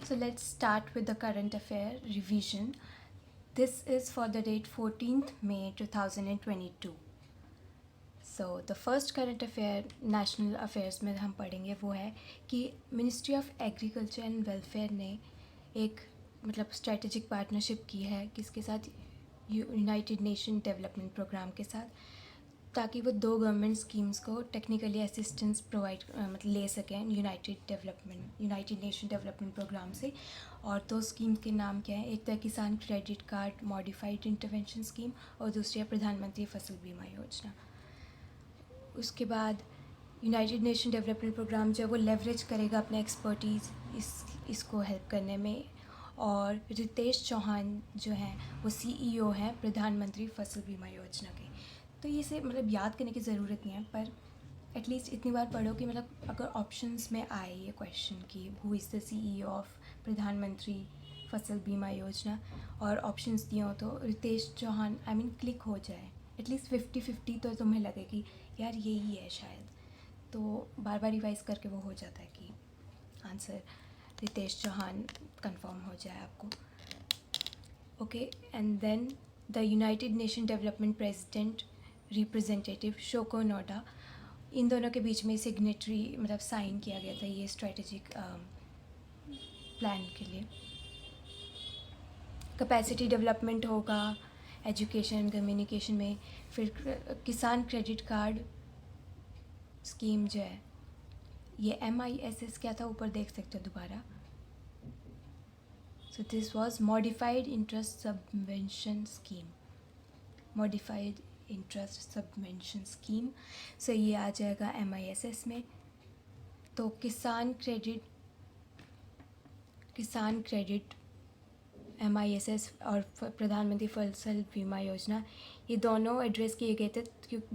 So let's start with the current affair revision. This is for the date 14th May 2022. So the first current affair national affairs में हम पढ़ेंगे वो है कि ministry of agriculture and welfare ने एक strategic partnership की है किसके साथ, यूनाइटेड नेशन डेवलपमेंट प्रोग्राम के साथ, ताकि वो दो गवर्नमेंट स्कीम्स को टेक्निकली असिस्टेंस प्रोवाइड ले सकें यूनाइटेड नेशन डेवलपमेंट प्रोग्राम से। और दो स्कीम्स के नाम क्या हैं, एक तो किसान credit card modified intervention scheme और दूसरी है प्रधानमंत्री फसल बीमा योजना। उसके बाद यूनाइटेड नेशन डेवलपमेंट प्रोग्राम जो है वो लेवरेज करेगा अपने एक्सपर्टीज़ इसको हेल्प करने में। और रितेश चौहान जो हैं वो सीईओ हैं प्रधानमंत्री फसल बीमा योजना के। तो ये से याद करने की ज़रूरत नहीं है, पर एटलीस्ट इतनी बार पढ़ो कि अगर ऑप्शंस में आए ये क्वेश्चन कि who is the CEO of प्रधानमंत्री फसल बीमा योजना और ऑप्शंस दिए हो तो रितेश चौहान क्लिक हो जाए, एटलीस्ट 50-50 तो तुम्हें लगे कि यार यही है शायद, तो बार बार रिवाइज करके वो हो जाता है कि आंसर रितेश चौहान कंफर्म हो जाए आपको। Okay, and then the United Nation development president representative Shoko Noda, इन दोनों के बीच में सिग्नेटरी साइन किया गया था ये स्ट्रेटेजिक प्लान के लिए। कैपेसिटी डेवलपमेंट होगा एजुकेशन कम्युनिकेशन में। फिर किसान क्रेडिट कार्ड स्कीम जो है ये MISS क्या था ऊपर देख सकते हो दोबारा। So this was modified interest subvention scheme, modified interest subvention scheme. So ये आ जाएगा MISS में। तो किसान क्रेडिट MISS और प्रधानमंत्री फसल बीमा योजना ये दोनों एड्रेस किए गए थे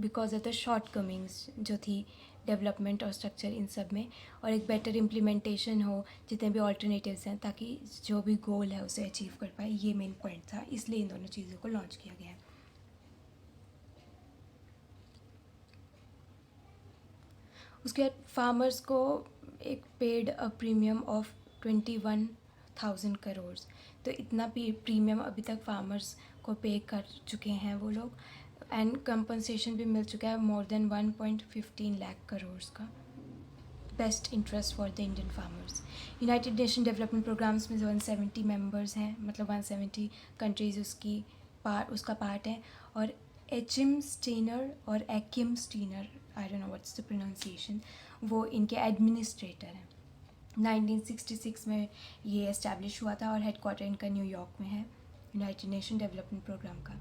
because of the shortcomings जो थी डेवलपमेंट और स्ट्रक्चर इन सब में, और एक बेटर इम्प्लीमेंटेशन हो जितने भी ऑल्टरनेटिव्स हैं ताकि जो भी गोल है उसे अचीव कर पाए, ये मेन पॉइंट था, इसलिए इन दोनों चीज़ों को लॉन्च किया गया है। उसके बाद फार्मर्स को एक paid a premium of 21,000 crore, तो इतना प्रीमियम अभी तक फार्मर्स को पे कर चुके हैं वो लोग, एंड कंपनसेशन भी मिल चुका है मोर देन 1.15 लाख करोड़ का। Best interest for the Indian farmers. United Nation Development Programmes में 170 मेंबर्स हैं, 170 कंट्रीज़ उसका पार्ट है। और एचिम स्टीनर और Achim Steiner, I don't know what's the pronunciation, वो इनके एडमिनिस्ट्रेटर हैं। 1966 में ये एस्टैब्लिश हुआ था और हेडक्वार्टर इनका न्यूयॉर्क में है, यूनाइटेड नेशन डेवलपमेंट प्रोग्राम का।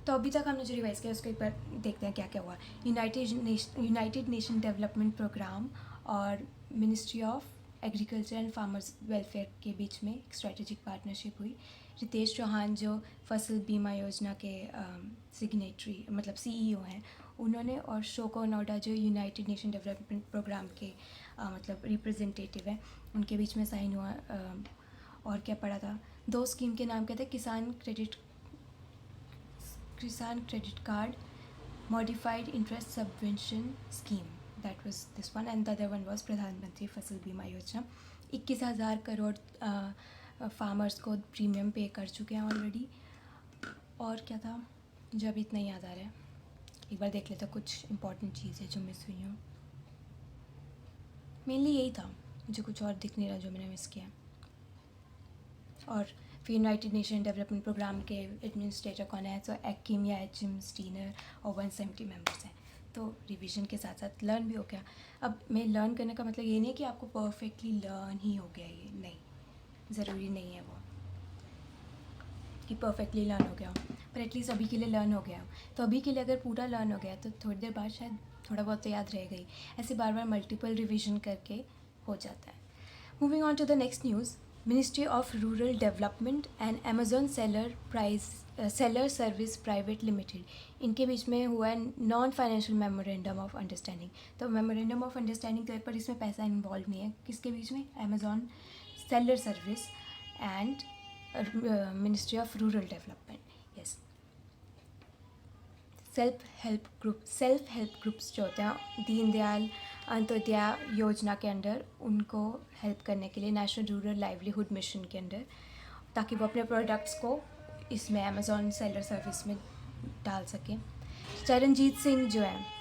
तो अभी तक हमने जो रिवाइज किया उसको एक बार देखते हैं क्या क्या हुआ। यूनाइटेड नेशन डेवलपमेंट प्रोग्राम और ministry of agriculture and farmers welfare के बीच में एक स्ट्रेटेजिक पार्टनरशिप हुई। रितेश चौहान जो फसल बीमा योजना के सिग्नेटरी CEO हैं उन्होंने, और शोको नोडा जो यूनाइटेड नेशन डेवलपमेंट प्रोग्राम के रिप्रेजेंटेटिव हैं, उनके बीच में साइन हुआ। और क्या पड़ा था, दो स्कीम के नाम क्या थे, किसान credit card modified interest subvention scheme, that was this one, and the other one was प्रधानमंत्री फसल बीमा योजना। 21,000 करोड़ फार्मर्स को प्रीमियम पे कर चुके हैं ऑलरेडी। और क्या था जो अभी इतना याद आ रहा है, एक बार देख लेता, कुछ इंपॉर्टेंट चीज़ें जो मिस हुई हूँ। मेनली यही था, मुझे कुछ और दिख नहीं रहा जो मैंने मिस किया। और फिर यूनाइटेड नेशन डेवलपमेंट प्रोग्राम के एडमिनिस्ट्रेटर कौन है, तो एक्किम या एचिम स्टीनर, और 170 मेंबर्स हैं। तो रिवीजन के साथ साथ लर्न भी हो गया। अब मैं लर्न करने का मतलब ये नहीं है कि आपको परफेक्टली लर्न ही हो गया, ये नहीं, ज़रूरी नहीं है वो कि परफेक्टली लर्न हो गया हो, पर एटलीस्ट अभी के लिए लर्न हो गया हो। तो अभी के लिए अगर पूरा लर्न हो गया तो थोड़ी देर बाद शायद थोड़ा बहुत तो याद रह गई, ऐसे बार बार मल्टीपल रिवीजन करके हो जाता है। Moving on to the next news, ministry of rural development and Amazon seller service private limited, इनके बीच में हुआ है non financial memorandum of understanding. तो मेमोरेंडम ऑफ अंडरस्टैंडिंग पर इसमें पैसा इन्वॉल्व नहीं है, किसके बीच में, Amazon seller service and ministry of rural development. Yes, self help groups जो होते हैं, दीनदयाल अंत्योदय योजना के अंडर उनको हेल्प करने के लिए नेशनल रूरल लाइवलीहुड मिशन के अंडर, ताकि वो अपने प्रोडक्ट्स को इसमें अमेज़ॉन सेलर सर्विस में डाल सकें। चरणजीत सिंह जो है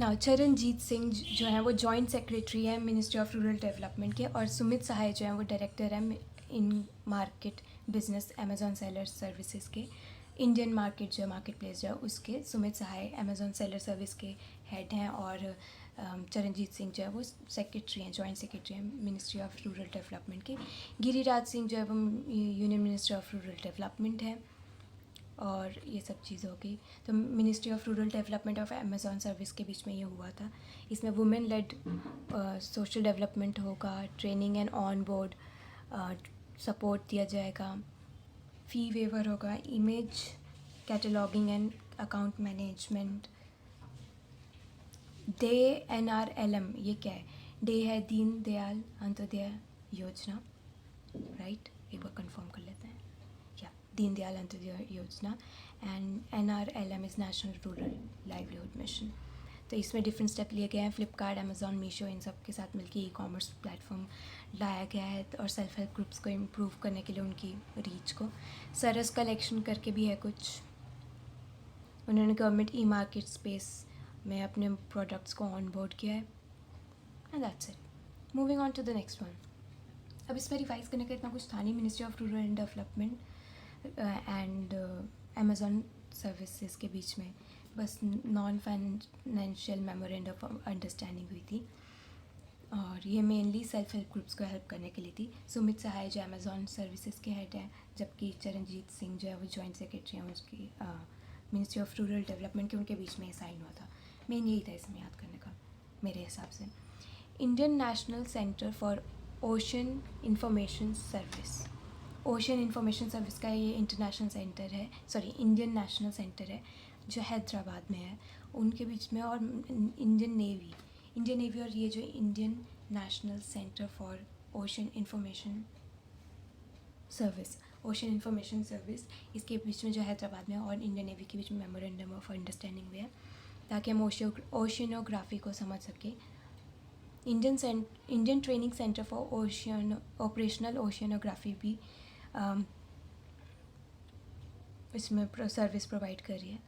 चरणजीत सिंह जो है वो जॉइंट सेक्रेटरी है मिनिस्ट्री ऑफ रूरल डेवलपमेंट के, और सुमित सहाय जो है वो डायरेक्टर है इन market business Amazon seller services के। इंडियन मार्केट जो मार्केट प्लेस जो है उसके सुमित सहाय अमेज़ॉन सेलर सर्विस के हेड हैं, और चरणजीत सिंह जो है वो सेक्रेटरी हैं, जॉइंट सेक्रेटरी हैं मिनिस्ट्री ऑफ रूरल डेवलपमेंट के। गिरिराज सिंह जो है वो union minister of rural development है, और ये सब चीज़ हो गई। तो ministry of rural development of Amazon service के बीच में ये हुआ था। इसमें वुमेन लेड सोशल डेवलपमेंट होगा, training and on board support दिया जाएगा, फ़ी वेवर होगा, image cataloguing and account management. Day NRLM ये क्या है? डे है दीन दयाल अंत्योदय योजना, राइट? एक बार कंफर्म कर लेते हैं। दीनदयाल अंत्योदय योजना, and NRLM is national rural livelihood mission. तो इसमें डिफरेंट स्टेप लिए गए हैं। फ्लिपकार्ट, अमेज़ॉन, मीशो इन सब के साथ मिलकर ई-कॉमर्स प्लेटफॉर्म लाया गया है, और सेल्फ हेल्प ग्रुप्स को इम्प्रूव करने के लिए उनकी रीच को। सरस कलेक्शन करके भी है कुछ, उन्होंने गवर्नमेंट ई मार्केट स्पेस में अपने प्रोडक्ट्स को ऑन बोर्ड किया है, and that's it. Moving on to the next one. अब इसमें रिवाइज करने का इतना कुछ था नहीं। Ministry of rural and development and Amazon services के बीच में बस non financial memorandum of understanding हुई थी, और ये मेनली सेल्फ हेल्प ग्रुप्स को हेल्प करने के लिए थी। सुमित सहाय जो अमेज़ॉन सर्विसेज के हेड हैं, जबकि चरणजीत सिंह जो है वो जॉइंट सेक्रेटरी हैं उसकी मिनिस्ट्री ऑफ रूरल डेवलपमेंट के। उनके बीच में ये साइन हुआ था। मेन यही था इसमें याद करने का मेरे हिसाब से। Indian national centre for ocean information service, ocean information service का ये इंटरनेशनल सेंटर है, इंडियन नेशनल सेंटर है जो हैदराबाद में है, उनके बीच में। और इंडियन नेवी और ये जो Indian national centre for ocean information service इसके बीच में जो हैदराबाद में और इंडियन नेवी के बीच में मेमोरेंडम ऑफ अंडरस्टैंडिंग हुए हैं, ताकि हम ओशियनोग्राफी को समझ सकें। Indian training centre for operational oceanography भी इसमें सर्विस प्रोवाइड कर रही है,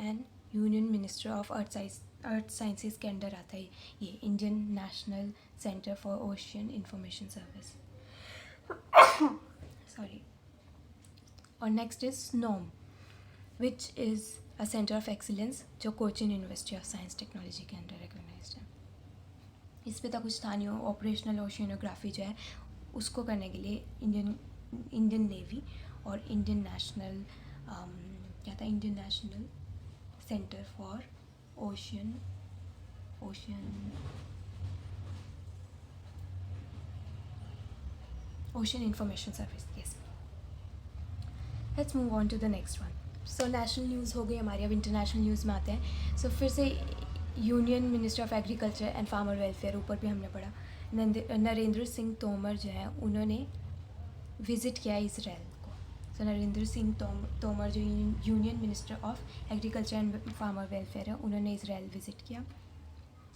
and union minister of earth sciences के अंडर आता है ये Indian national centre for ocean information service. और next is SNOM, which is a centre of excellence जो Cochin university of science technology के अंडर रिकॉग्नाइज्ड है। इस पर तो कुछ था नहीं। ऑपरेशनल ओशियनोग्राफी जो है उसको करने के लिए इंडियन नेवी और Indian national Indian national centre for ocean information service. Yes, let's move on to the next one. So national news हो गई हमारी, अब इंटरनेशनल न्यूज़ में आते हैं। सो फिर से union minister of agriculture and farmer welfare, ऊपर भी हमने पढ़ा, नरेंद्र सिंह तोमर जो है उन्होंने विज़िट किया इसराइल को। सो नरेंद्र सिंह तोमर जो union minister of agriculture and farmer welfare है, उन्होंने इसराइल विज़िट किया।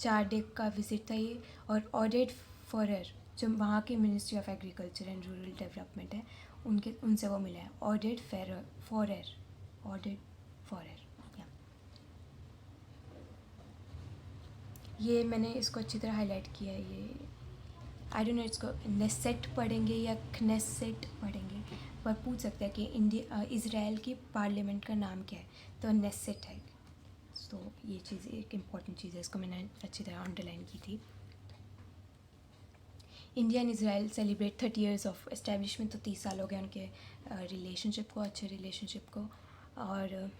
4 डे का विज़िट था ये। और ऑडेड फॉरर जो वहाँ के ministry of agriculture and rural development है, उनसे वो मिला है। ऑडेड फॉरर ये मैंने इसको अच्छी तरह हाईलाइट किया है। ये आई डोंट नो इसको नेसेट पढ़ेंगे या खनेसेट पढ़ेंगे, पर पूछ सकते हैं कि इसराइल की पार्लियामेंट का नाम क्या है, तो नेसेट है। तो ये चीज़ एक इम्पॉर्टेंट चीज़ है, इसको मैंने अच्छी तरह अंडरलाइन की थी। India and Israel celebrate 30 years of establishment, तो 30 साल हो गए उनके रिलेशनशिप को, अच्छे रिलेशनशिप को। और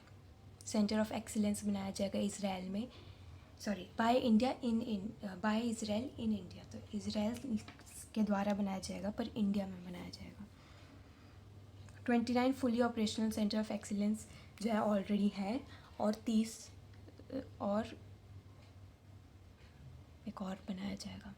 सेंटर ऑफ एक्सीलेंस बनाया जाएगा इसराइल में, बाय इसराइल इन इंडिया। तो इसराइल के द्वारा बनाया जाएगा पर इंडिया में बनाया जाएगा। 29 fully operational centre of excellence जो है ऑलरेडी है, और 30 और एक और बनाया जाएगा।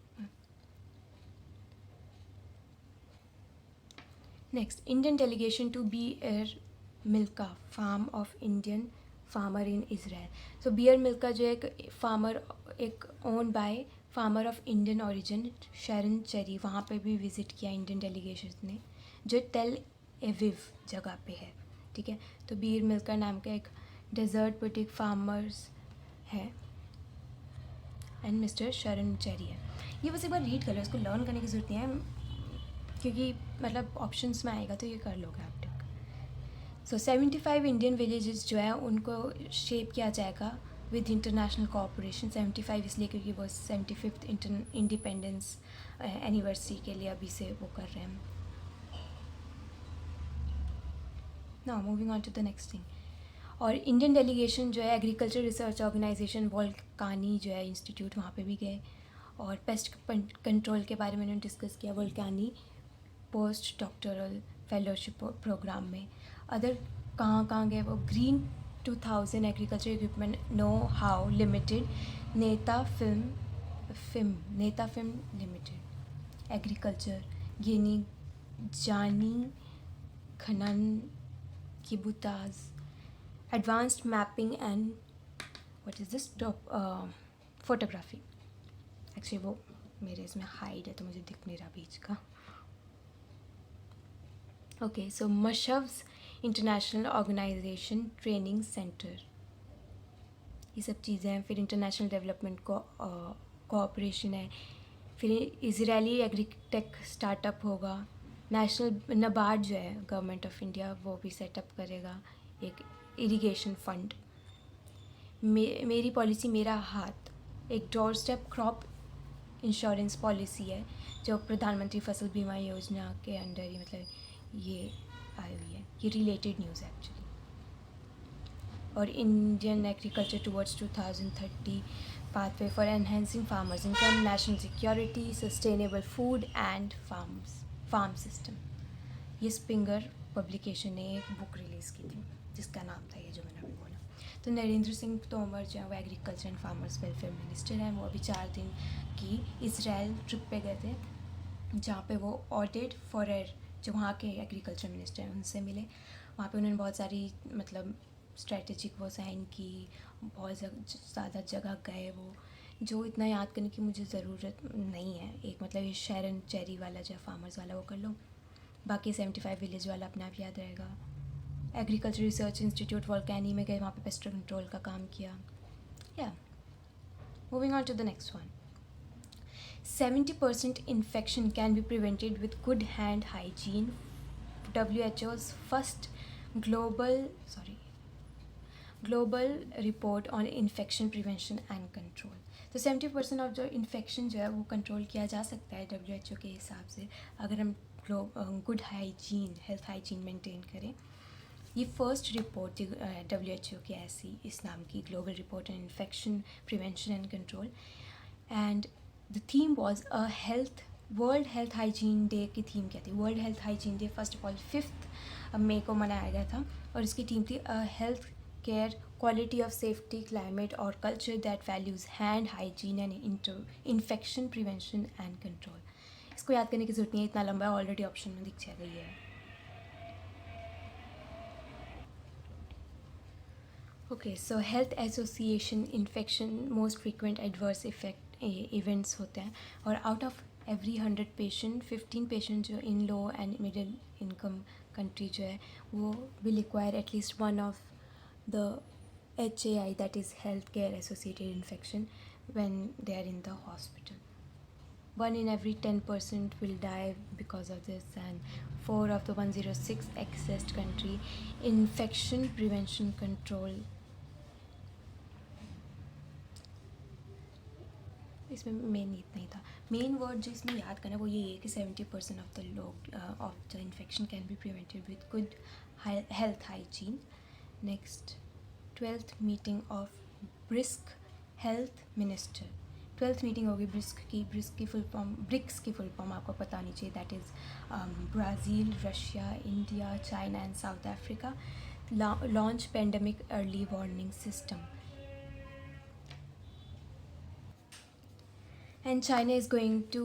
Next, Indian delegation to Be'er Milka farm of Indian farmer in Israel. So Be'er Milka का जो एक फार्मर, एक own by farmer of Indian origin Sharan Cherry, वहाँ पे भी विज़िट किया इंडियन डेलीगेशन ने, जो टेल एविव जगह पे है. ठीक है, तो बियर मिल्क का नाम का एक डेजर्ट बुटीक फार्मर्स है एंड मिस्टर शरण चेरी है. ये बस एक बार रीड कर लो, इसको लर्न करने की ज़रूरत नहीं है, क्योंकि मतलब ऑप्शंस में आएगा तो ये कर लोगे आप तक. सो 75 इंडियन विलेजेस जो है उनको शेप किया जाएगा विद इंटरनेशनल कोऑपरेशन. 75 इसलिए क्योंकि वो 75th इंडिपेंडेंस एनिवर्सरी के लिए अभी से वो कर रहे हैं. Now moving on to the next thing. और इंडियन डेलीगेशन जो है एग्रीकल्चर रिसर्च ऑर्गेनाइजेशन वोल्कानी जो है इंस्टीट्यूट, वहाँ पे भी गए और पेस्ट कंट्रोल के बारे में उन्होंने डिस्कस किया Volcani post doctoral fellowship program में. अदर कहाँ गए वो, green 2000 agriculture equipment know how limited, Netafim limited, agriculture गिनी जानी खनन किबुताज, advanced mapping and what is this photography. Actually वो मेरे इसमें हाइड है तो मुझे दिख नहीं रहा बीच का. ओके, सो मशव्स इंटरनेशनल ऑर्गेनाइजेशन ट्रेनिंग सेंटर, ये सब चीज़ें हैं. फिर इंटरनेशनल डेवलपमेंट कोऑपरेशन है. फिर इजरायली एग्रीटेक स्टार्टअप होगा. नेशनल नबार्ड जो है गवर्नमेंट ऑफ इंडिया, वो भी सेटअप करेगा एक इरिगेशन फंड. मेरी पॉलिसी मेरा हाथ एक door step crop insurance policy है जो प्रधानमंत्री फसल बीमा योजना के अंडर ही मतलब ये आई हुई है. ये रिलेटेड न्यूज़ है एक्चुअली. और Indian agriculture towards 2030 pathway for enhancing farmers income, national security, sustainable food and farm system. ये स्प्रिंगर पब्लिकेशन ने एक बुक रिलीज़ की थी जिसका नाम था ये जो मैंने अभी बोला. तो नरेंद्र सिंह तोमर जो है वो agriculture and farmers welfare minister हैं. वो अभी 4 दिन की इसराइल ट्रिप पे गए थे, जहाँ पे वो ऑडिट फॉरेर जो वहाँ के एग्रीकल्चर मिनिस्टर हैं उनसे मिले. वहाँ पे उन्होंने बहुत सारी मतलब स्ट्रेटेजिक वो साइन की, बहुत ज़्यादा जगह गए वो, जो इतना याद करने की मुझे ज़रूरत नहीं है. एक मतलब ये शरण चेरी वाला जो फार्मर्स वाला वो कर लो, बाकी 75 विलेज वाला अपने आप याद रहेगा. एग्रीकल्चर रिसर्च इंस्टीट्यूट वोल्कानी में गए, वहाँ पे पेस्ट कंट्रोल का काम किया. या moving on to the next one. 70% infection can be prevented with good hand hygiene. WHO's first global report on infection prevention and control. तो 70% ऑफ जो इन्फेक्शन जो है वो कंट्रोल किया जा सकता है WHO के हिसाब से अगर हम good hygiene, health hygiene maintain करें. ये फर्स्ट रिपोर्ट थी WHO की ऐसी इस नाम की global report on infection prevention and control. And the theme was world health hygiene day की थीम क्या थी. World health hygiene day first of all 5 मई को मनाया गया था और इसकी थीम थी a health care quality of safety climate और culture that values hand hygiene and infection prevention and control. इसको याद करने की जरूरत नहीं है, इतना लंबा ऑलरेडी ऑप्शन में दिख जाएगा ये है. ओके, सो health association infection most frequent adverse effect events होते हैं और out of every 100 patient 15 patient जो इन लो एंड मिडिल इनकम कंट्री जो है वो will require at least one of the HAI, that is health care associated infection, when they are in the hospital. 1 in every 10% will die because of this, and 4 of the 106 accessed country infection prevention control. इसमें main इतना ही था. Main word जो इसमें याद करना वो ये है कि 70% ऑफ द लोग of the infection can be prevented with good health hygiene. Next, 12th meeting of brisk health minister. 12th meeting होगी ब्रिक्स की फुल फॉर्म आपको पता नहीं चाहिए. That is Brazil, Russia, India, China and south Africa. Launch pandemic early warning system. And China is going to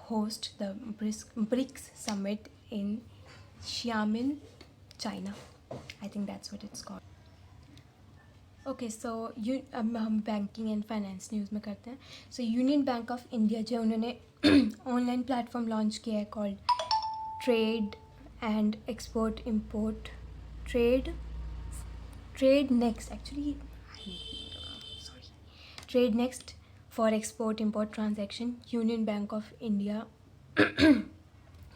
host the BRICS summit in Xiamen, China. I think that's what it's called. Okay so अब हम banking and finance news में करते हैं. सो union bank of India जो उन्होंने online platform launch किया है called trade and export import trade next actually sorry trade next for export import transaction. Union bank of India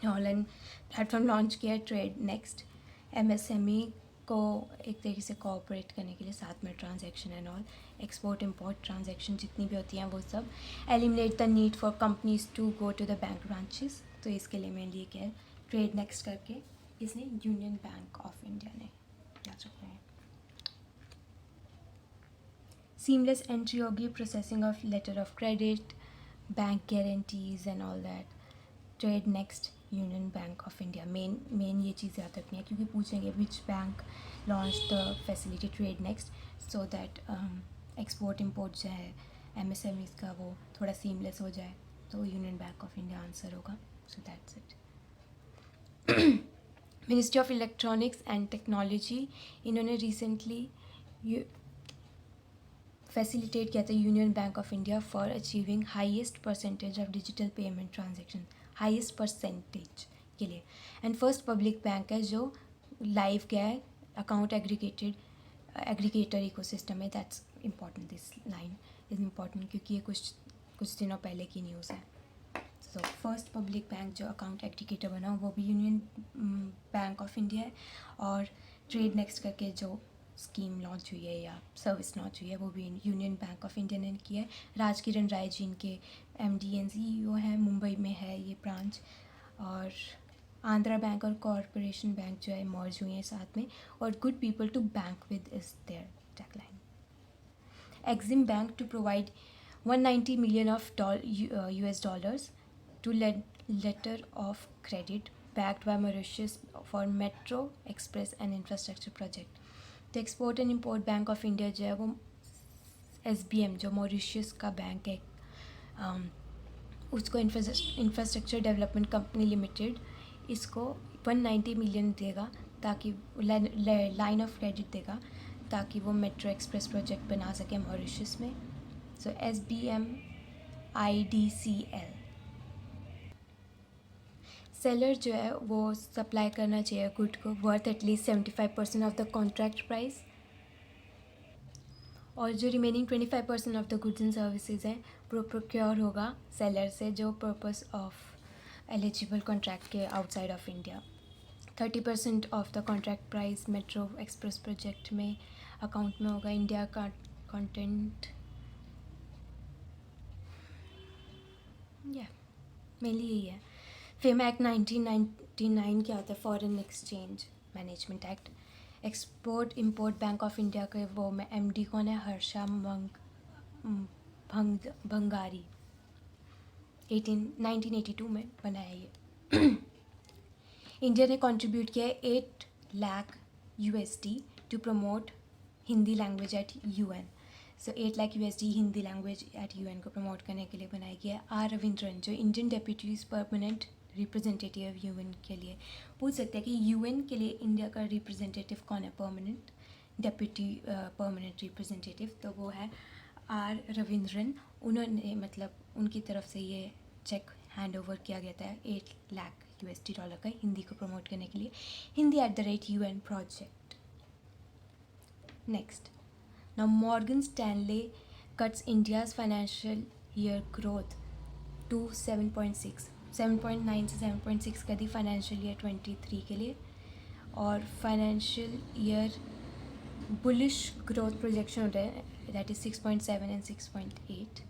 online platform launch किया है trade next. MSME को एक तरीके से कोऑपरेट करने के लिए साथ में transaction and all export import transaction जितनी भी होती हैं वो सब eliminate the need for companies to go to the bank branches. तो इसके लिए मेनली क्या है ट्रेड नेक्स्ट करके इसने यूनियन बैंक ऑफ इंडिया ने याद रखना है. सीमलेस एंट्री होगी processing of letter of credit bank guarantees and all that. Trade Next Union bank of India main ये चीज़ याद रखनी है क्योंकि पूछेंगे which bank launch the facility Trade Next so that export import जो है एमएसएमईज का वो थोड़ा सीमलेस हो जाए. तो union bank of India answer होगा. So that's it. Ministry of electronics and technology इन्होंने रिसेंटली फैसिलिटेट किया था union bank of India for achieving highest percentage of digital payment transaction highest percentage के लिए. एंड फर्स्ट पब्लिक बैंक है जो live गया है अकाउंट एग्रीगेटर इकोसिस्टम में. That's important. This line is important क्योंकि ये कुछ दिनों पहले की न्यूज़ है. सो फर्स्ट पब्लिक बैंक जो अकाउंट एग्रीगेटर बना वो भी यूनियन बैंक ऑफ इंडिया है. और ट्रेड नेक्स्ट करके जो स्कीम लॉन्च हुई है या सर्विस लॉन्च हुई है वो भी यूनियन बैंक ऑफ इंडिया ने किया है. राजकिरण राय जी इनके एमडी एंड सीईओ हैं. मुंबई में है ये ब्रांच. और आंध्रा बैंक और कॉरपोरेशन बैंक जो है मर्ज हुए हैं साथ में. और good people to bank with is their tagline. EXIM bank to provide 190 million of US dollars to letter of credit backed by Mauritius for Metro Express and infrastructure project. तो export and import bank of India जो है वो SBM जो Mauritius का bank है उसको infrastructure development company limited इसको 190 million देगा ताकि लाइन ऑफ क्रेडिट देगा ताकि वो मेट्रो एक्सप्रेस प्रोजेक्ट बना सके मॉरिशस में. सो SBM IDCL सेलर जो है वो सप्लाई करना चाहिए गुड को worth at least 75% of the contract price. और जो remaining 25% of the goods and services हैं वो प्रोक्योर होगा सेलर से जो पर्पस ऑफ एलिजिबल कॉन्ट्रैक्ट के outside of India. 30% of the contract price metro express project में अकाउंट में होगा इंडिया का कंटेंट. या मेनली यही है. फेम एक्ट 1999 क्या होता है foreign exchange management act. Export import bank of India के वो में MD कौन है हर्षा भंगारी 1982 में बनाया ये. इंडिया ने कंट्रीब्यूट किया है 8 lakh USD to promote Hindi language at UN. So 8 lakh USD Hindi language at UN को प्रमोट करने के लिए बनाया गया. R रविंद्रन जो Indian deputies permanent representative UN के लिए. पूछ सकते हैं कि UN के लिए इंडिया का रिप्रेजेंटेटिव कौन है परमानेंट डेप्यूटी परमानेंट रिप्रेजेंटेटिव. तो वो है R रविंद्रन. उन्होंने मतलब उनकी तरफ से ये चेक हैंड ओवर किया गया था 8 लाख USD डॉलर का हिंदी को प्रमोट करने के लिए Hindi @UN project. Next Now Morgan Stanley cuts India's financial year growth to 7.6 7.9 से 7.6 कर दी फाइनेंशियल ईयर 23 के लिए. और financial year bullish growth projection हो रहा है that is 6.7 and 6.8.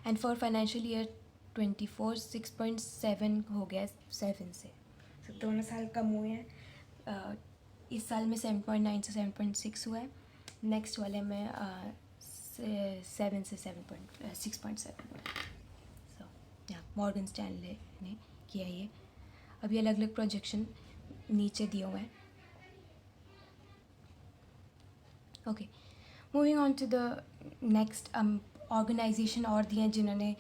And for financial year 24 6.7 हो गया 7 से. तो दोनों साल कम हुए हैं. इस साल में 7.9 से 7.6 हुआ है. नेक्स्ट वाले में 7 से 6.7 हुआ है. सो या मॉर्गन स्टैनले ने किया ये. अभी अलग अलग प्रोजेक्शन नीचे दिए हुए हैं. Okay moving on to the next organisation और दिए हैं जिन्होंने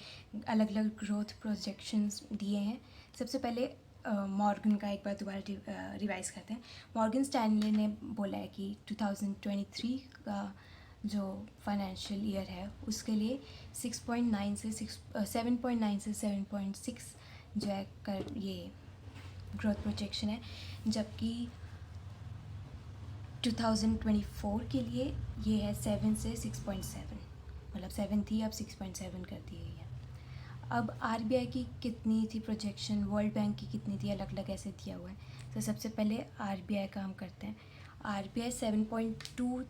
अलग अलग ग्रोथ प्रोजेक्शंस दिए हैं. सबसे पहले मॉर्गन का एक बार दोबारा रिवाइज करते हैं। मॉर्गन स्टैनले ने बोला है कि 2023 का जो फाइनेंशियल ईयर है उसके लिए 6.9 से 7.9 से 7.6 जो है कर ये ग्रोथ प्रोजेक्शन है, जबकि 2024 के लिए ये है 7 से 6.7, मतलब 7 थी अब 6.7 कर दी गई है। अब आरबीआई की कितनी थी प्रोजेक्शन, वर्ल्ड बैंक की कितनी थी, अलग अलग ऐसे दिया हुआ है। तो सबसे पहले आरबीआई का हम करते हैं। आरबीआई 7.2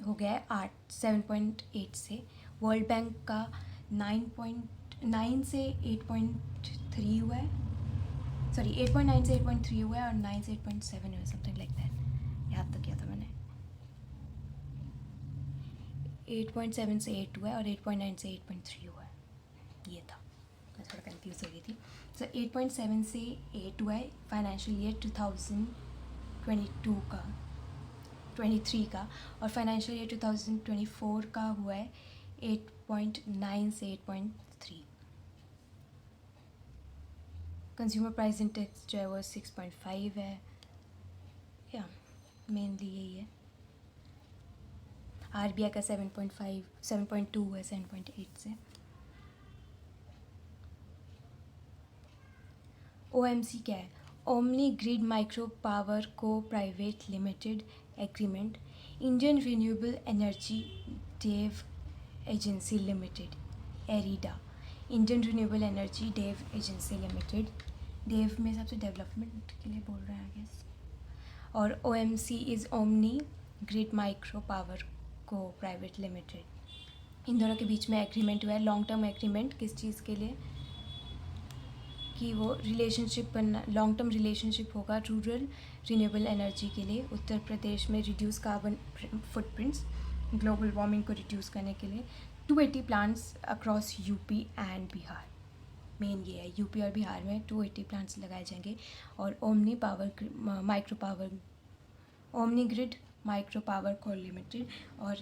हो गया है 7.8 से। वर्ल्ड बैंक का 9.9 से 8.3 हुआ है, सॉरी 8.9 से 8.3 हुआ है, और 9 से 8.7 हुआ है, समथिंग लाइक दैट, याद तो किया था मैंने। 8.7 से 8 हुआ है और 8.9 से 8.3 हुआ है, ये था, मैं थोड़ा कंफ्यूज हो गई थी। सो 8.7 से 8 हुआ है फाइनेंशियल ईयर 2022 का, 23 का, और फाइनेंशियल ईयर 2024 का हुआ है 8.9 से 8.3। कंज्यूमर प्राइस इंडेक्स जो है वो 6.5 है, या मेनली यही है। आरबीआई का 7.5 7.2 है 7.8 से। ओएमसी क्या है? Omni grid micro power co private limited agreement, Indian renewable energy Dave agency limited, IREDA, Indian renewable energy Dave agency limited, dev में सबसे डेवलपमेंट के लिए बोल रहे हैं आई गेस, और OMC is omni grid micro power co private limited. इन दोनों के बीच में एग्रीमेंट हुआ है, लॉन्ग टर्म एग्रीमेंट, किस चीज़ के लिए कि वो रिलेशनशिप बनना, लॉन्ग टर्म रिलेशनशिप होगा रूरल रिन्यूएबल एनर्जी के लिए। उत्तर प्रदेश में reduce carbon footprints, global warming को रिड्यूस करने के लिए 280 plants across UP and Bihar. Main ये है, यूपी और बिहार में 280 प्लांट्स लगाए जाएंगे। और Omni Power micro power, Omni grid micro power co limited और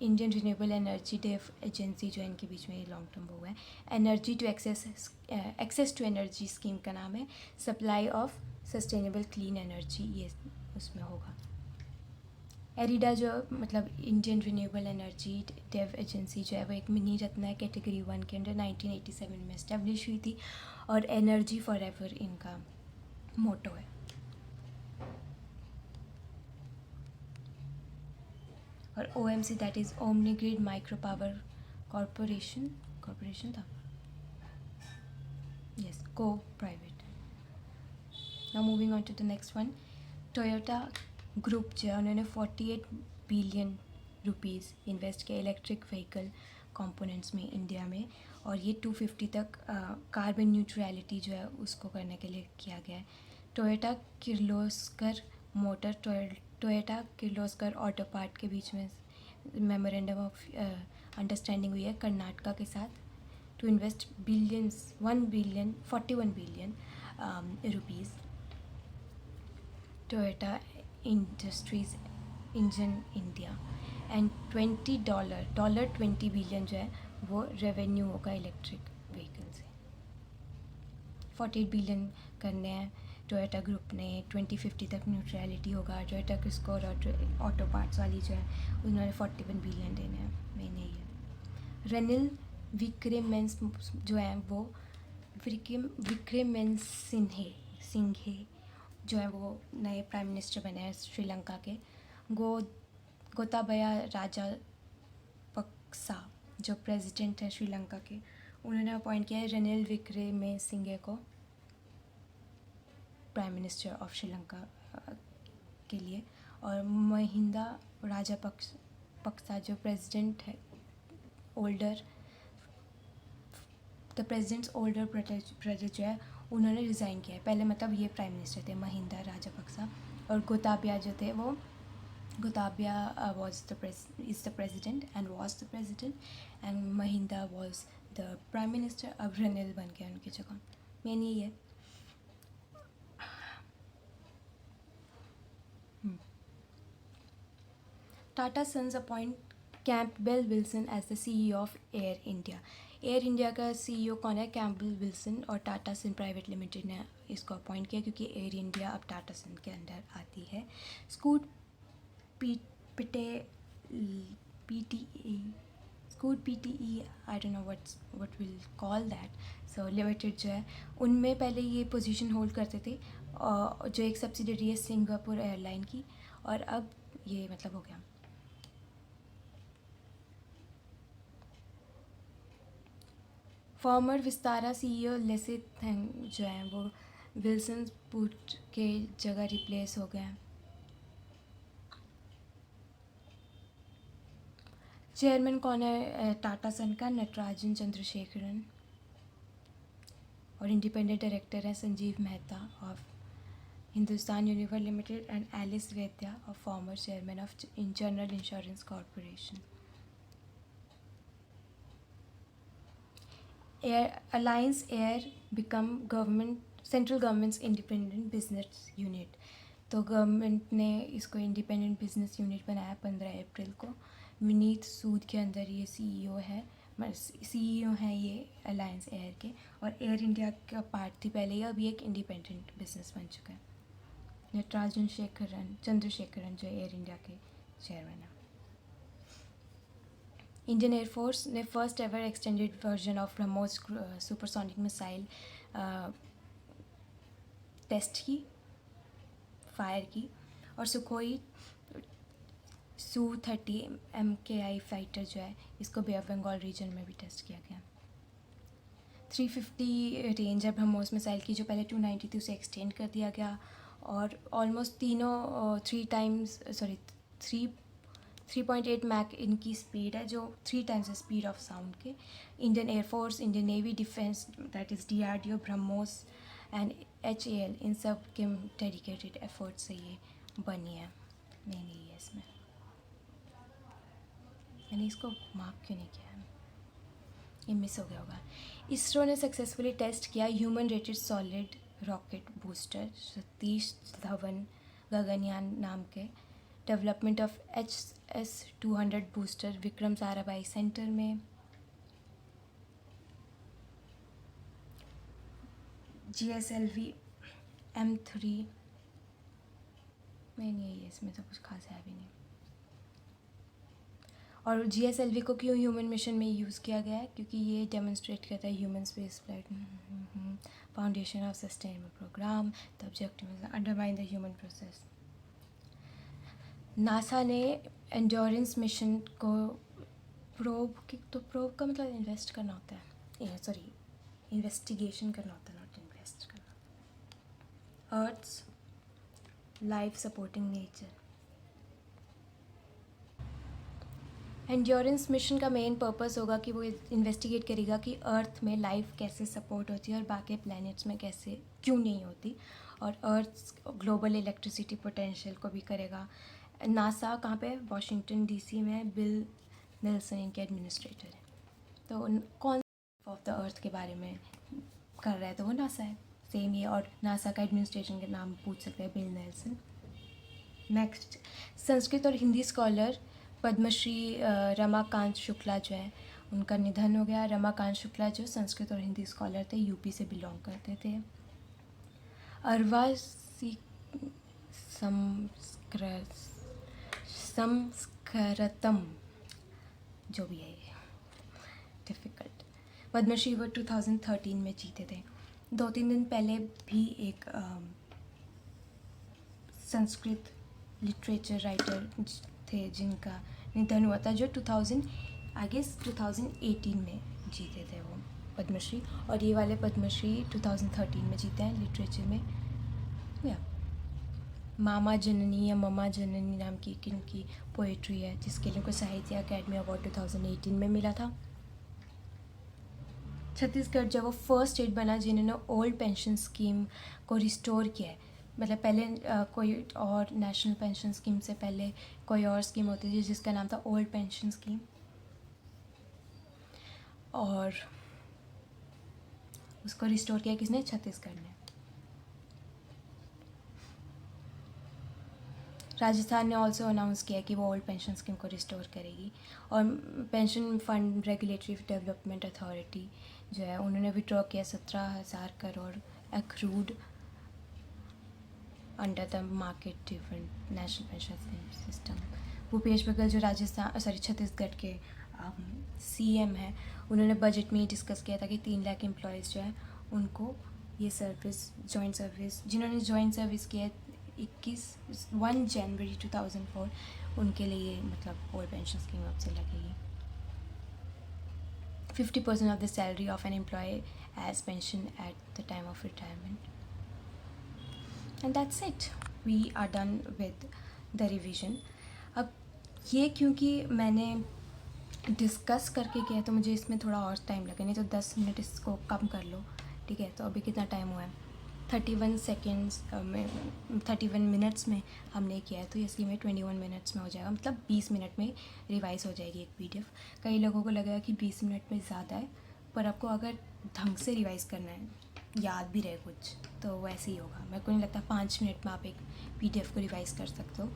Indian renewable energy Dave Agency जो है, इनके बीच में लॉन्ग टर्म हुआ है। Energy to access to energy scheme का नाम है, supply of sustainable clean energy, ये उसमें होगा। एरिडा जो मतलब Indian renewable energy Dave Agency जो है वो एक मिनी रत्न है, कैटेगरी 1 के अंडर 1987 में इस्टेब्लिश हुई थी, और एनर्जी फॉर एवर इनका मोटो है। और OMC that is omni grid micro Power Corporation था, yes, co private. Now moving on to the next one. Toyota group जो है उन्होंने 48 बिलियन रुपीज़ इन्वेस्ट किया इलेक्ट्रिक व्हीकल कंपोनेंट्स में इंडिया में, और ये 250 तक कार्बन न्यूट्रलिटी जो है उसको करने के लिए किया गया है। Toyota Kirloskar motor, Toyota Kirloskar auto part के बीच में मेमोरेंडम ऑफ अंडरस्टैंडिंग हुई है कर्नाटका के साथ, to invest billions 41 billion rupees. Toyota Industries Engine India, and $20 billion जो है वो रेवेन्यू होगा इलेक्ट्रिक व्हीकल से। 48 बिलियन करने हैं टोयोटा ग्रुप ने, 2050 तक न्यूट्रलिटी होगा। टोयोटा किसको ऑटो पार्ट्स वाली जो है उन्होंने 41 बिलियन देने हैं, मैंने ये। रनिल विक्रमेंस जो है वो सिंघे जो है वो नए प्राइम मिनिस्टर बने हैं श्रीलंका के। गोताबया राजापक्सा जो प्रेसिडेंट है श्रीलंका के, उन्होंने अपॉइंट किया है रनिल विक्रमेसिंघे को प्राइम मिनिस्टर ऑफ श्रीलंका के लिए। और महिंदा राजापक्सा जो प्रेसिडेंट है, द प्रेसिडेंट्स ओल्डर ब्रदर जो है उन्होंने रिज़ाइन किया है पहले, मतलब ये प्राइम मिनिस्टर थे महिंदा राजापक्सा। और गोताबया जो थे वो, Gotabaya is the president and was the president, and Mahinda was the prime minister. अब रनिल बन गया उनकी जगह, मेन यही है। Tata Sons appoint Campbell Wilson as the CEO of Air India. Air India का CEO कौन है? कैंपबेल विल्सन, और टाटा सन प्राइवेट लिमिटेड ने इसको अपॉइंट किया क्योंकि एयर इंडिया अब टाटा सन के अंडर आती है। स्कूट पिटे PTE scoot PTE I don't know what will call that, so limited जो है, उनमें पहले ये पोजीशन होल्ड करते थे, जो एक सब्सिडरी है सिंगापुर एयरलाइन की, और अब ये मतलब हो गया। फॉर्मर विस्तारा CEO लेसे थेंग जो हैं वो विल्सन पुट के जगह रिप्लेस हो गए हैं। चेयरमैन कौन है टाटा सन का? नटराजन चंद्रशेखरन। और इंडिपेंडेंट डायरेक्टर है Sanjiv Mehta of Hindustan Unilever limited, and Alice Vaidya of former chairman of general insurance corporation. Alliance Air become government central government's independent business unit. तो गवर्नमेंट ने इसको इंडिपेंडेंट बिजनेस यूनिट बनाया 15 अप्रैल को। विनीत सूद के अंदर ये CEO है, CEO हैं ये अलायंस एयर के, और एयर इंडिया का पार्ट थी पहले ही, अब ये एक इंडिपेंडेंट बिजनेस बन चुका है। नटराजन चंद्रशेखरन जो एयर इंडिया के चेयरमैन हैं। इंडियन एयरफोर्स ने first ever extended version of BrahMos supersonic missile test की, फायर की, और सुखोई Su-30 MKI फाइटर जो है, इसको बे ऑफ बंगाल रीजन में भी टेस्ट किया गया। 350 रेंज है ब्रह्मोस मिसाइल की, जो पहले 290 थी, उसे एक्सटेंड कर दिया गया, और ऑलमोस्ट तीनों 3.8 मैक इनकी स्पीड है, जो 3 टाइम्स स्पीड ऑफ साउंड के। Indian air force, Indian navy, defence that is DRDO, BrahMos and HAL, इन सब के डेडिकेटेड एफर्ट से ये बनी है। नहीं है इसमें, मैंने इसको मार्क क्यों नहीं किया है, ये मिस हो गया होगा। इसरो ने सक्सेसफुली टेस्ट किया human rated solid rocket booster Satish Dhawan Gaganyaan नाम के, development of HS-200 booster Vikram Sarabhai centre में। GSLV M3 में नहीं है, इसमें तो कुछ खास है भी नहीं। और GSLV को क्यों ह्यूमन मिशन में यूज़ किया गया है? क्योंकि ये डेमोन्स्ट्रेट करता है human space flight foundation of sustainable programme, the objective undermine the human process. NASA ने एंड्योरेंस मिशन को प्रोब का मतलब इन्वेस्ट करना होता है, इन्वेस्टिगेशन करना होता है, नॉट इन्वेस्ट करना। Earth's life supporting nature. Endurance mission का मेन पर्पस होगा कि वो इन्वेस्टिगेट करेगा कि अर्थ में लाइफ कैसे सपोर्ट होती है और बाकी प्लैनेट्स में कैसे क्यों नहीं होती, और अर्थ ग्लोबल इलेक्ट्रिसिटी पोटेंशियल को भी करेगा। नासा कहाँ पे? वॉशिंगटन DC में। बिल नेल्सन इनके एडमिनिस्ट्रेटर हैं। तो कौन ऑफ द अर्थ के बारे में कर रहा है? तो वो नासा है, सेम ही। और नासा का एडमिनिस्ट्रेशन का नाम पूछ सकते हैं, बिल नेल्सन। नेक्स्ट, संस्कृत और हिंदी स्कॉलर पद्मश्री रमाकांत शुक्ला जो है, उनका निधन हो गया। रमाकांत शुक्ला जो संस्कृत और हिंदी स्कॉलर थे, यूपी से बिलोंग करते थे। अरवा संस्कृतम जो भी है, ये डिफ़िकल्ट। पद्मश्री वो 2013 में जीते थे। 2-3 दिन पहले भी एक संस्कृत लिटरेचर राइटर थे जिनका निधन हुआ था, जो 2018 में जीते थे वो पद्मश्री, और ये वाले पद्मश्री 2013 में जीते हैं लिटरेचर में। या मामा जननी या ममा जननी नाम की किनकी पोएट्री है, जिसके लिए उनको साहित्य अकेडमी अवार्ड 2018 में मिला था। छत्तीसगढ़ जब वो फर्स्ट स्टेट बना जिन्होंने ओल्ड पेंशन स्कीम को रिस्टोर किया है, मतलब पहले कोई और नेशनल पेंशन स्कीम से पहले कोई और स्कीम होती थी जिसका नाम था ओल्ड पेंशन स्कीम, और उसको रिस्टोर किया किसने? छत्तीसगढ़ ने। राजस्थान ने ऑल्सो अनाउंस किया कि वो ओल्ड पेंशन स्कीम को रिस्टोर करेगी। और pension fund regulatory development authority जो है उन्होंने विड्रॉ किया 17,000 crore accrued under the market driven national pension system. Bhupesh Baghel जो छत्तीसगढ़ के सीएम हैं, उन्होंने बजट में ये डिस्कस किया था कि 3 लाख एम्प्लॉयज़ जो है उनको ये सर्विस जॉइंट सर्विस जिन्होंने जॉइंट सर्विस किया है 1 जनवरी 2004 उनके लिए मतलब ओल्ड पेंशन स्कीम अब से लगेगी। 50% of the salary of an employee as pension at the time of retirement. And that's it. We are done with the revision. अब ये क्योंकि मैंने डिस्कस करके किया तो मुझे इसमें थोड़ा और टाइम लगे, नहीं तो 10 मिनट इसको कम कर लो, ठीक है। तो अभी कितना टाइम हुआ है, 31 मिनट्स में हमने किया है, तो इसलिए में 21 मिनट्स में हो जाएगा, मतलब 20 मिनट में रिवाइज़ हो जाएगी एक पीडीएफ। कई लोगों को लगेगा कि 20 मिनट में ज़्यादा है, पर आपको अगर ढंग से रिवाइज़ करना है, याद भी रहे कुछ, तो वैसे ही होगा। मेरे को नहीं लगता 5 मिनट में आप एक पीडीएफ को रिवाइज़ कर सकते हो,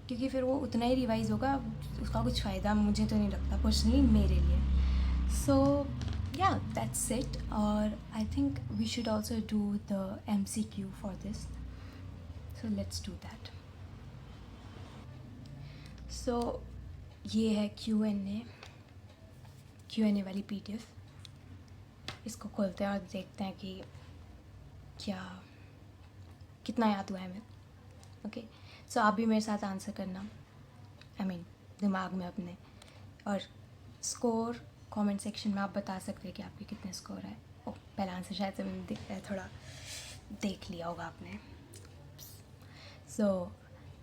क्योंकि फिर वो उतना ही रिवाइज़ होगा, उसका कुछ फ़ायदा मुझे तो नहीं लगता पर्सनली, मेरे लिए। सो yeah, that's it. Or I think we should also do the MCQ for this, so let's do that. So ये है Q&A वाली PDF। इसको खोलते हैं और देखते हैं कि कितना याद हुआ है हमें। ओके, सो आप भी मेरे साथ आंसर करना, दिमाग में अपने, और स्कोर कमेंट सेक्शन में आप बता सकते हैं कि आपके कितने स्कोर है। पहला आंसर शायद से मैंने दिख रहा है, थोड़ा देख लिया होगा आपने। सो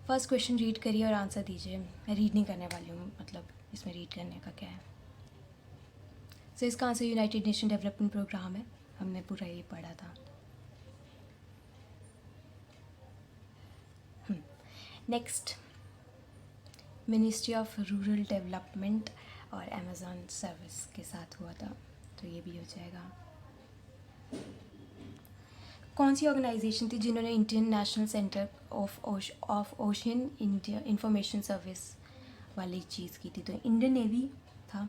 फर्स्ट क्वेश्चन रीड करिए और आंसर दीजिए। मैं रीड नहीं करने वाली हूँ, मतलब इसमें रीड करने का क्या है। सो इसका answer United Nation Development Programme है, हमने पूरा ये पढ़ा था। Next, Ministry of rural Development और अमेज़ॉन सर्विस के साथ हुआ था, तो ये भी हो जाएगा। कौन सी ऑर्गेनाइजेशन थी जिन्होंने Indian national centre of ocean India information service वाली चीज़ की थी? तो इंडियन नेवी था,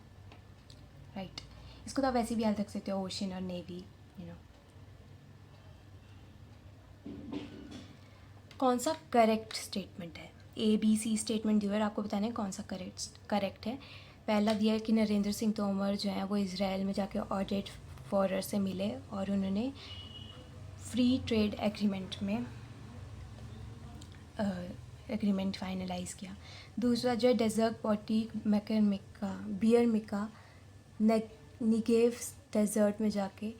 राइट। इसको तो आप वैसे भी याद रख सकते हो, ओशन और नेवी, कौन सा करेक्ट स्टेटमेंट है? ABC स्टेटमेंट दिया है, आपको बताना है कौन सा करेक्ट है। पहला दिया है कि नरेंद्र सिंह तोमर जो हैं वो इज़राइल में जाके ऑडिट फॉरर से मिले और उन्होंने फ्री ट्रेड एग्रीमेंट में एग्रीमेंट फाइनलाइज़ किया। दूसरा जो है डेजर्ट पॉटी बियर मिका निगेव डेजर्ट में जाके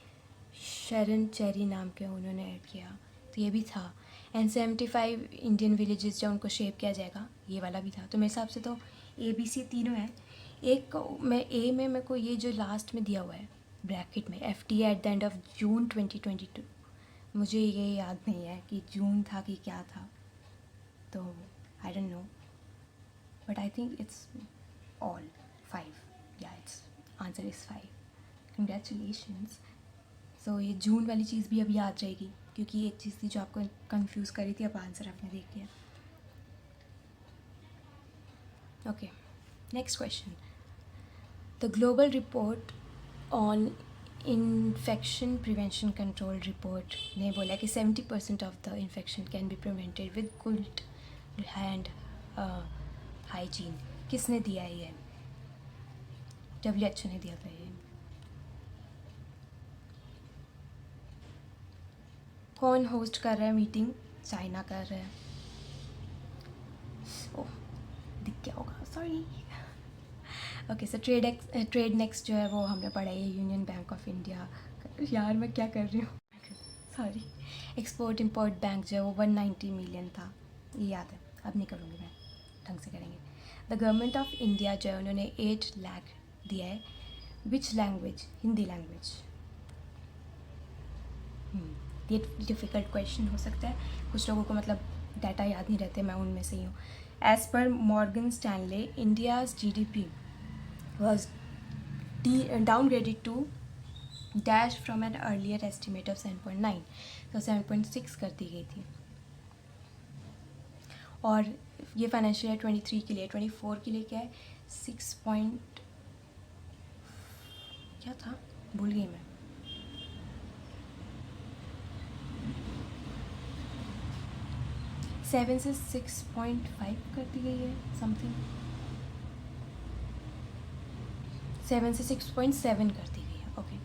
शरण चेरी नाम के उन्होंने ऐड किया, तो ये भी था। एंड 75 इंडियन विलेजेस जो उनको शेप किया जाएगा, ये वाला भी था। तो मेरे हिसाब से तो ABC तीनों है। एक मैं ए में मेरे को ये जो लास्ट में दिया हुआ है ब्रैकेट में FTA at the end of June 2022, मुझे ये याद नहीं है कि जून था कि क्या था, तो आई don't no, but I think it's all 5। या इट्स आंसर इज़ 5। कंग्रेचुलेशंस। सो ये जून वाली चीज़ भी अब याद रहेगी, क्योंकि ये एक चीज़ थी जो आपको कंफ्यूज करी थी, अब आंसर आपने देख लिया। Okay, next question. The global report on infection prevention control report ने बोला कि 70% of the infection can be prevented with good hand hygiene. किसने दिया है ये? WHO ने दिया था ये। कौन होस्ट कर रहा है मीटिंग? चाइना कर रहा है। ओह, दिख गया होगा, sorry. Okay, so trade next जो है वो हमने पढ़ा है, यूनियन बैंक ऑफ इंडिया। यार मैं क्या कर रही हूँ, सॉरी। एक्सपोर्ट इंपोर्ट बैंक जो है वो 190 मिलियन था, ये याद है, अब नहीं करूँगी मैं, ढंग से करेंगे। द गवर्नमेंट ऑफ इंडिया जो है उन्होंने 8 लाख दिया है, विच लैंग्वेज? हिंदी लैंग्वेज। ये डिफ़िकल्ट क्वेश्चन हो सकता है, कुछ लोगों को मतलब डाटा याद नहीं रहते, मैं उनमें से ही हूँ। As per Morgan Stanley, India's GDP was downgraded to dash from an earlier estimate of 7.9, तो 7.6 कर दी गई थी। और ये फाइनेंशियल ईयर 23 के लिए, 24 के लिए क्या है 6 पॉइंट क्या था, भूल गई मैं। सेवन से 6.5 कर दी गई है समथिंग, 7 से 6.7 कर दी गई है। ओके